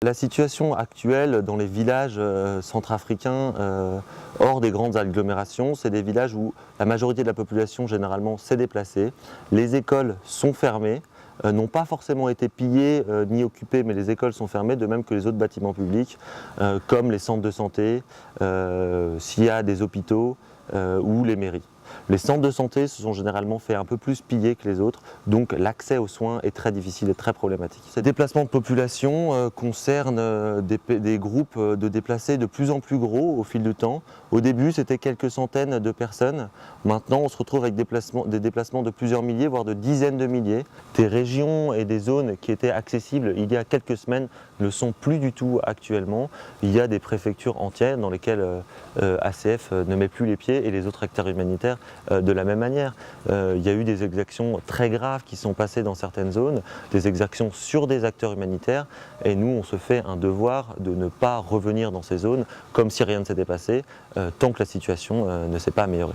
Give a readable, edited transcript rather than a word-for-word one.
La situation actuelle dans les villages centrafricains hors des grandes agglomérations, c'est des villages où la majorité de la population généralement s'est déplacée. Les écoles sont fermées, n'ont pas forcément été pillées ni occupées, mais les écoles sont fermées, de même que les autres bâtiments publics, comme les centres de santé, s'il y a des hôpitaux ou les mairies. Les centres de santé se sont généralement fait un peu plus piller que les autres, donc l'accès aux soins est très difficile et très problématique. Ces déplacements de population concernent des groupes de déplacés de plus en plus gros au fil du temps. Au début, c'était quelques centaines de personnes. Maintenant, on se retrouve avec des déplacements de plusieurs milliers, voire de dizaines de milliers. Des régions et des zones qui étaient accessibles il y a quelques semaines ne le sont plus du tout actuellement. Il y a des préfectures entières dans lesquelles ACF ne met plus les pieds et les autres acteurs humanitaires de la même manière. Il y a eu des exactions très graves qui sont passées dans certaines zones, des exactions sur des acteurs humanitaires, et nous on se fait un devoir de ne pas revenir dans ces zones comme si rien ne s'était passé, tant que la situation ne s'est pas améliorée.